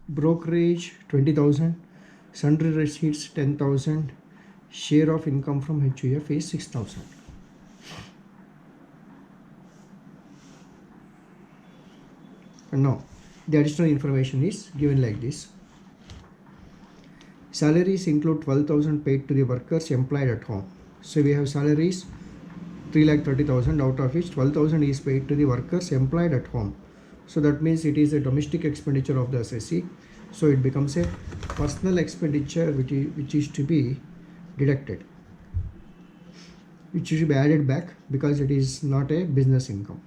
brokerage 20,000, sundry receipts 10,000, share of income from HUF is 6,000. And now the additional information is given like this. Salaries include 12,000 paid to the workers employed at home. So we have salaries 3,30,000, out of which 12,000 is paid to the workers employed at home. So that means it is a domestic expenditure of the assessee. So it becomes a personal expenditure which is to be deducted, which should be added back because it is not a business income.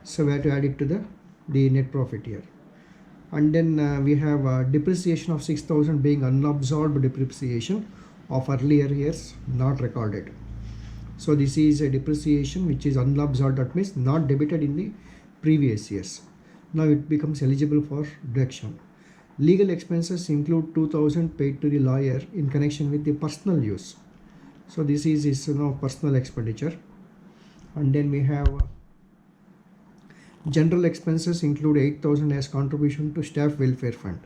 So we have to add it to the net profit here. And then we have depreciation of 6,000 being unabsorbed depreciation of earlier years not recorded. So this is a depreciation which is unabsorbed, that means not debited in the previous years. Now it becomes eligible for deduction. Legal expenses include 2,000 paid to the lawyer in connection with the personal use. So this is now personal expenditure. And then we have general expenses include 8,000 as contribution to staff welfare fund.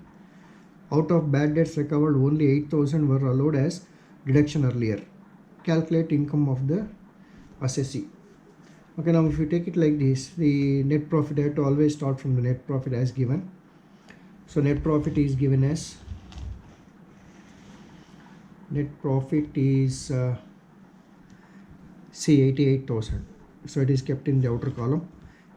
Out of bad debts recovered, only 8,000 were allowed as deduction earlier. Calculate income of the assessee. Okay, now if you take it like this, the net profit, I have to always start from the net profit as given. So net profit is given as say 88,000. So it is kept in the outer column.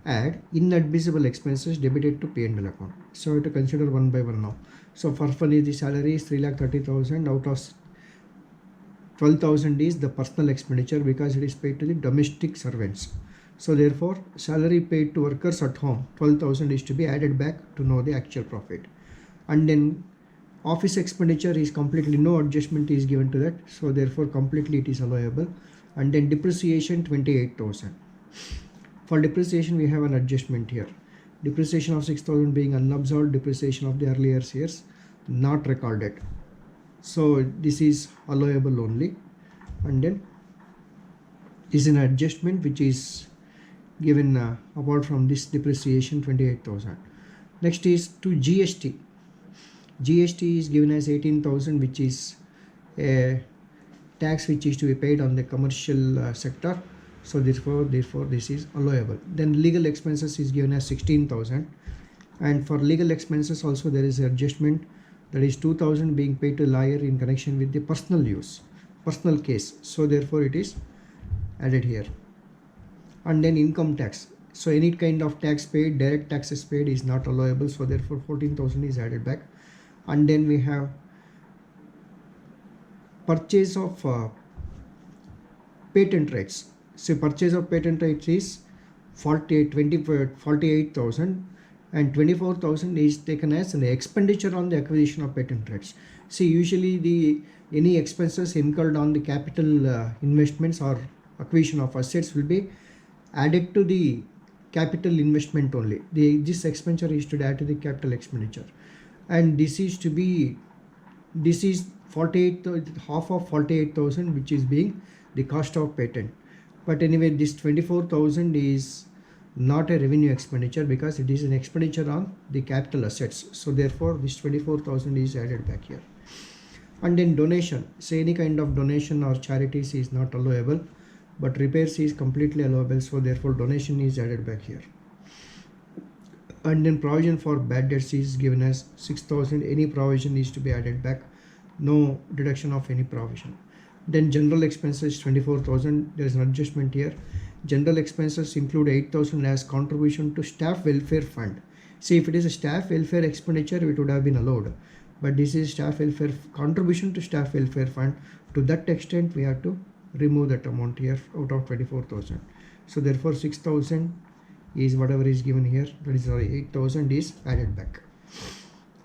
Add inadmissible expenses debited to P&L account. So we have to consider one by one now. So first one is the salary is 3,30,000, out of 12,000 is the personal expenditure because it is paid to the domestic servants. So therefore salary paid to workers at home 12,000 is to be added back to know the actual profit. And then office expenditure is completely no adjustment is given to that, so therefore completely it is allowable. And then depreciation 28,000. For depreciation we have an adjustment here. Depreciation of 6,000 being unabsorbed depreciation of the earlier years not recorded. So this is allowable only. And then this is an adjustment which is given apart from this depreciation 28,000. Next is to GST. GST is given as 18,000, which is a tax which is to be paid on the commercial sector. So therefore this is allowable. Then legal expenses is given as 16,000, and for legal expenses also there is an adjustment, that is 2,000 being paid to lawyer in connection with the personal use, personal case. So therefore it is added here. And then income tax. So any kind of tax paid, direct taxes paid is not allowable. So therefore 14,000 is added back. And then we have purchase of patent rights. So purchase of patent rights is 48,000, and 24,000 is taken as an expenditure on the acquisition of patent rights. See, usually any expenses incurred on the capital investments or acquisition of assets will be added to the capital investment only. This expenditure is to add to the capital expenditure, and this is 48, half of 48,000, which is being the cost of patent. But anyway, this 24,000 is not a revenue expenditure because it is an expenditure on the capital assets. So therefore this 24,000 is added back here. And then donation. Say any kind of donation or charities is not allowable, but repairs is completely allowable. So therefore donation is added back here. And then provision for bad debts is given as 6,000. Any provision is to be added back. No deduction of any provision. Then general expenses 24,000. There is an adjustment here. General expenses include 8,000 as contribution to staff welfare fund. See, if it is a staff welfare expenditure, it would have been allowed, but this is staff welfare contribution to staff welfare fund. To that extent, we have to remove that amount here out of 24,000. So therefore 6,000 is whatever is given here, that is 8,000 is added back.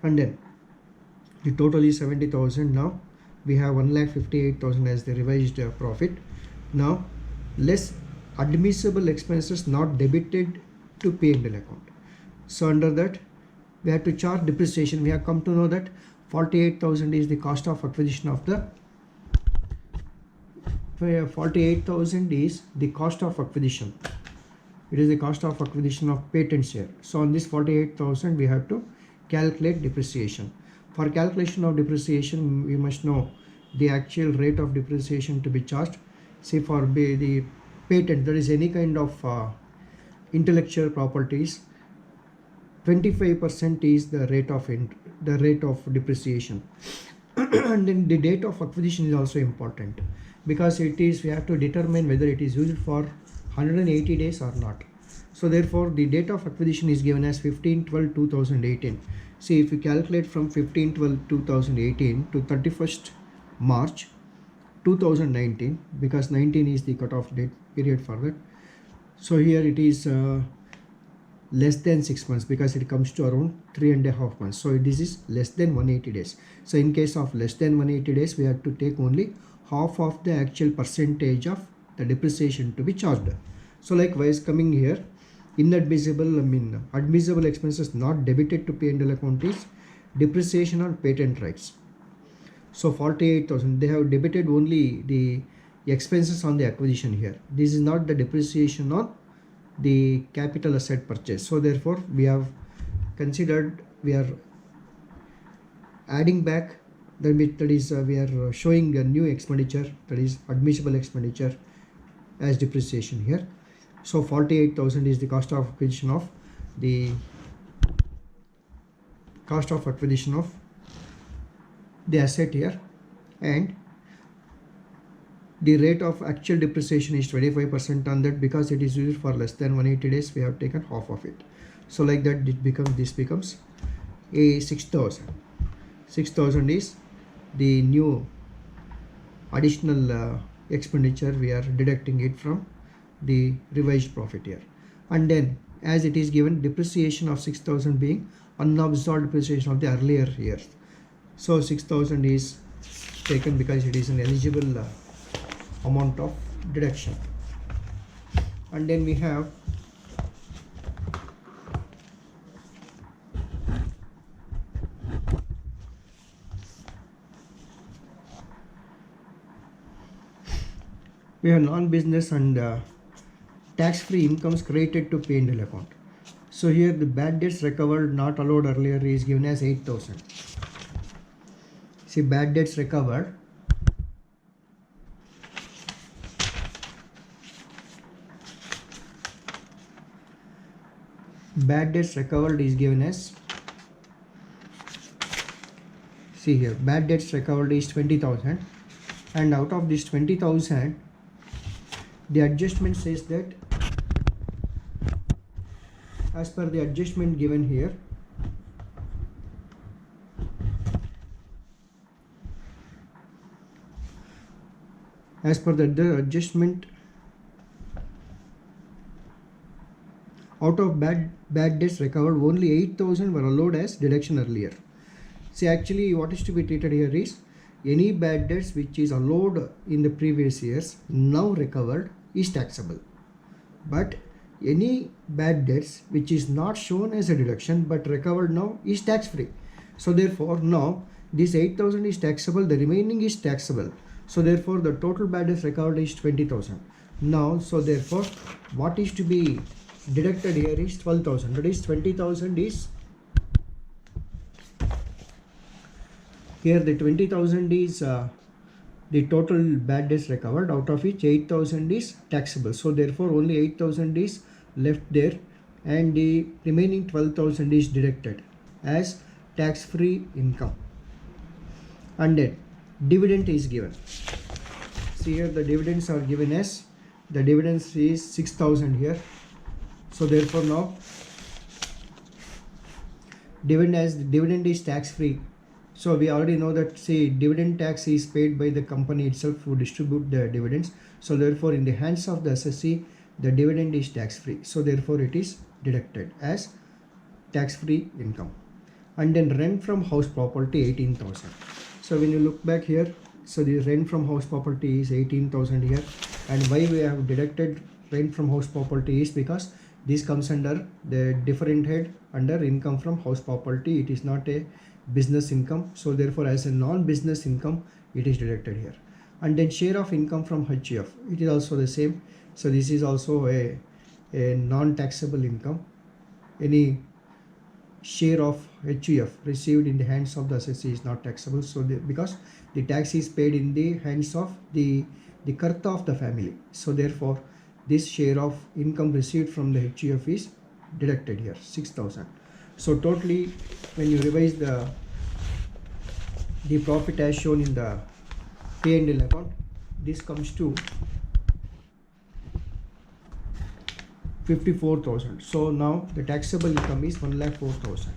And then the total is 70,000. Now we have 1,58,000 as the revised profit. Now less admissible expenses not debited to P&L account. So under that we have to charge depreciation. We have come to know that 48,000 is the cost of acquisition of the 48,000 is the cost of acquisition. It is the cost of acquisition of patents here. So on this 48,000 we have to calculate depreciation. For calculation of depreciation, we must know the actual rate of depreciation to be charged. Say for the patent, there is any kind of intellectual properties, 25% is the rate of depreciation. And then the date of acquisition is also important, because we have to determine whether it is used for 180 days or not. So therefore the date of acquisition is given as 15/12/2018. See, if you calculate from 15/12/2018 to 31st March 2019, because 19 is the cutoff date period for that. So here it is less than 6 months, because it comes to around 3.5 months. So this is less than 180 days. So in case of less than 180 days, we have to take only half of the actual percentage of the depreciation to be charged. So likewise, coming here, admissible expenses not debited to P&L account is depreciation on patent rights. So 48,000, they have debited only the expenses on the acquisition here. This is not the depreciation on the capital asset purchase. So therefore we have considered, we are adding back, that is we are showing a new expenditure, that is admissible expenditure, as depreciation here. So 48,000 is the cost of acquisition of the asset here, and the rate of actual depreciation is 25% on that. Because it is used for less than 180 days, we have taken half of it. So like that, this becomes a 6,000. 6,000 is the new additional expenditure. We are deducting it from the revised profit here. And then as it is given, depreciation of 6,000 being unabsorbed depreciation of the earlier years. So 6,000 is taken because it is an eligible amount of deduction. And then we have non-business and tax-free incomes credited to P&L account. So here the bad debts recovered not allowed earlier is given as 8,000. See, bad debts recovered, is given as, see here, bad debts recovered is 20,000, and out of this 20,000, the adjustment says that as per the adjustment given here, as per the adjustment, out of bad debts recovered, only 8,000 were allowed as deduction earlier. See, actually what is to be treated here is any bad debts which is allowed in the previous years, now recovered, is taxable. But any bad debts which is not shown as a deduction but recovered now is tax free. So therefore now this 8,000 is taxable, the remaining is taxable. So therefore the total bad debts recovered is 20,000. Now, so therefore what is to be deducted here is 12,000. That is 20,000 is here, the 20,000 is the total bad debts recovered, out of which 8,000 is taxable. So therefore only 8,000 is left there, and the remaining 12,000 is deducted as tax-free income. And then dividend is given. See here, the dividends are given as, the dividends is 6,000 here. So therefore now dividend is tax-free. So we already know that, say, dividend tax is paid by the company itself who distribute the dividends. So therefore in the hands of the assessee, the dividend is tax-free. So therefore it is deducted as tax-free income. And then rent from house property, 18,000. So when you look back here, so the rent from house property is 18,000 here. And why we have deducted rent from house property is because this comes under the different head under income from house property. It is not a business income. So therefore as a non-business income, it is deducted here. And then share of income from HUF, it is also the same. So this is also a non-taxable income. Any share of HUF received in the hands of the assessee is not taxable. So because the tax is paid in the hands of the karta of the family, so therefore this share of income received from the HUF is deducted here, 6,000. So totally, when you revise the profit as shown in the P&L account, this comes to 54,000. So now the taxable income is 1,04,000.